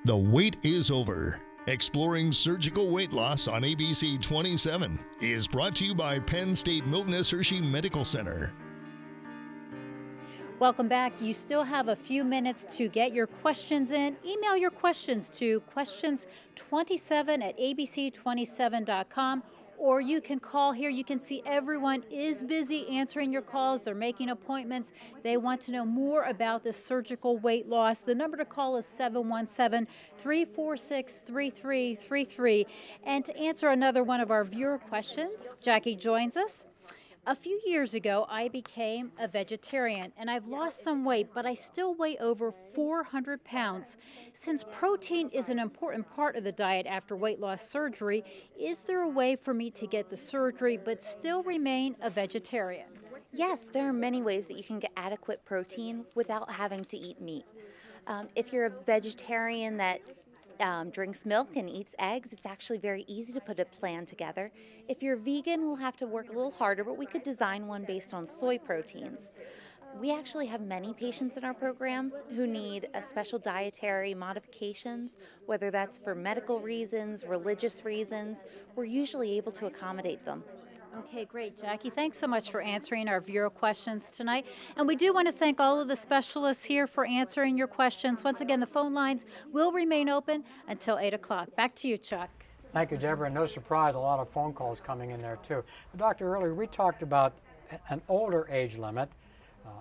The wait is over. Exploring Surgical Weight Loss on ABC 27 is brought to you by Penn State Milton S. Hershey Medical Center. Welcome back. You still have a few minutes to get your questions in. Email your questions to questions27@abc27.com, or you can call here. You can see everyone is busy answering your calls. They're making appointments. They want to know more about this surgical weight loss. The number to call is 717-346-3333. And to answer another one of our viewer questions, Jackie joins us. A few years ago, I became a vegetarian, and I've lost some weight, but I still weigh over 400 pounds. Since protein is an important part of the diet after weight loss surgery, is there a way for me to get the surgery but still remain a vegetarian? Yes, there are many ways that you can get adequate protein without having to eat meat. If you're a vegetarian that drinks milk and eats eggs, it's actually very easy to put a plan together. If you're vegan, we'll have to work a little harder, but we could design one based on soy proteins. We actually have many patients in our programs who need a special dietary modifications, whether that's for medical reasons, religious reasons. We're usually able to accommodate them. Okay, great, Jackie. Thanks so much for answering our viewer questions tonight. And we do want to thank all of the specialists here for answering your questions. Once again, the phone lines will remain open until 8 o'clock. Back to you, Chuck. Thank you, Deborah. And no surprise, a lot of phone calls coming in there, too. But Doctor, earlier we talked about an older age limit.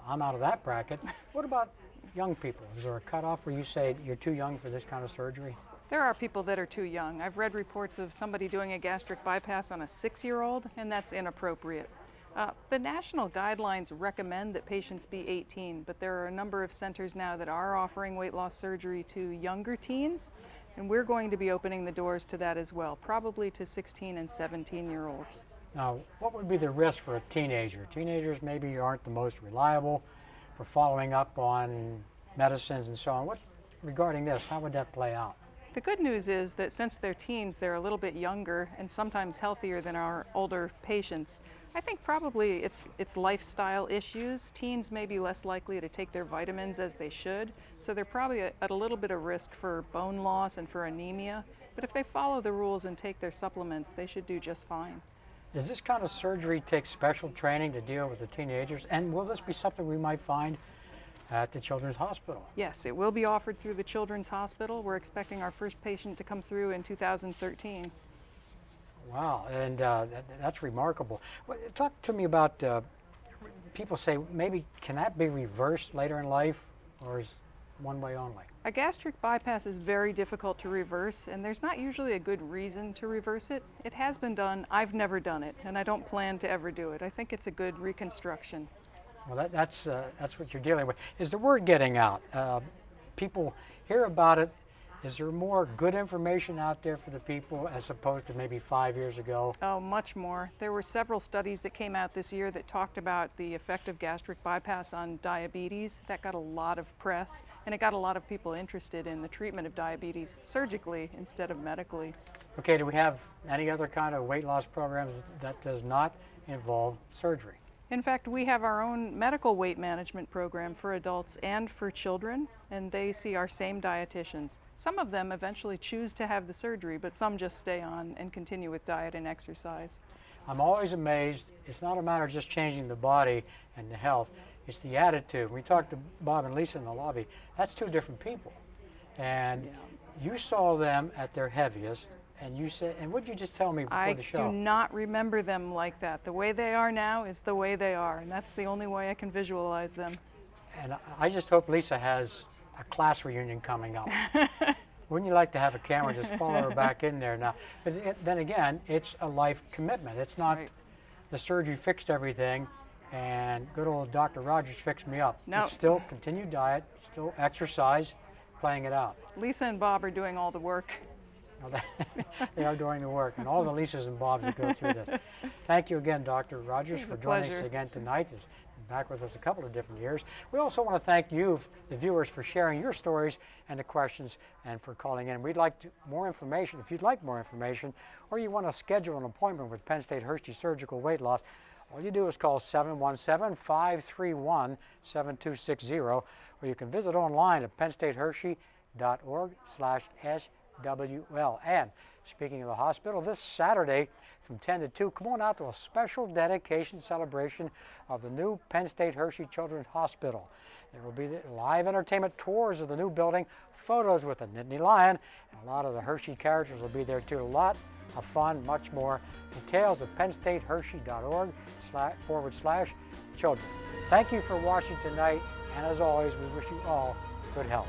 I'm out of that bracket. What about young people? Is there a cutoff where you say you're too young for this kind of surgery? There are people that are too young. I've read reports of somebody doing a gastric bypass on a 6-year-old, and that's inappropriate. The national guidelines recommend that patients be 18, but there are a number of centers now that are offering weight loss surgery to younger teens, and we're going to be opening the doors to that as well, probably to 16 and 17-year-olds. Now, what would be the risk for a teenager? Teenagers maybe aren't the most reliable for following up on medicines and so on. Regarding this, how would that play out? The good news is that since they're teens, they're a little bit younger and sometimes healthier than our older patients. I think probably it's lifestyle issues. Teens may be less likely to take their vitamins as they should, so they're probably at a little bit of risk for bone loss and for anemia. But if they follow the rules and take their supplements, they should do just fine. Does this kind of surgery take special training to deal with the teenagers? And will this be something we might find at the Children's Hospital? Yes, it will be offered through the Children's Hospital. We're expecting our first patient to come through in 2013. Wow, and that's remarkable. Talk to me about, people say maybe can that be reversed later in life, or is one way only? A gastric bypass is very difficult to reverse, and there's not usually a good reason to reverse it. It has been done. I've never done it, and I don't plan to ever do it. I think it's a good reconstruction. Well, that's what you're dealing with. Is the word getting out? People hear about it. Is there more good information out there for the people as opposed to maybe 5 years ago? Oh, much more. There were several studies that came out this year that talked about the effect of gastric bypass on diabetes. That got a lot of press, and it got a lot of people interested in the treatment of diabetes surgically instead of medically. Okay, do we have any other kind of weight loss programs that does not involve surgery? In fact, we have our own medical weight management program for adults and for children, and they see our same dietitians. Some of them eventually choose to have the surgery, but some just stay on and continue with diet and exercise. I'm always amazed. It's not a matter of just changing the body and the health. It's the attitude. We talked to Bob and Lisa in the lobby. That's two different people. And you saw them at their heaviest. And you said, and what did you just tell me before the show? I do not remember them like that. The way they are now is the way they are, and that's the only way I can visualize them. And I just hope Lisa has a class reunion coming up. Wouldn't you like to have a camera just follow her back in there now? But then again, it's a life commitment. It's not the surgery fixed everything and good old Dr. Rogers fixed me up. No. It's still continued diet, still exercise, playing it out. Lisa and Bob are doing all the work. They are doing the work, and all the Lisas and Bobs that go through this. Thank you again, Dr. Rogers, for joining us again tonight. He's been back with us a couple of different years. We also want to thank you, the viewers, for sharing your stories and the questions and for calling in. We'd like more information. If you'd like more information, or you want to schedule an appointment with Penn State Hershey Surgical Weight Loss, all you do is call 717-531-7260, or you can visit online at PennStateHershey.com. pennstate.hershey.org/SWL. And speaking of the hospital, this Saturday from 10 to 2, come on out to a special dedication celebration of the new Penn State Hershey Children's Hospital. There will be live entertainment tours of the new building, photos with the Nittany Lion, and a lot of the Hershey characters will be there too. A lot of fun, much more. Details at PennStateHershey.org/children. Thank you for watching tonight, and as always, we wish you all good health.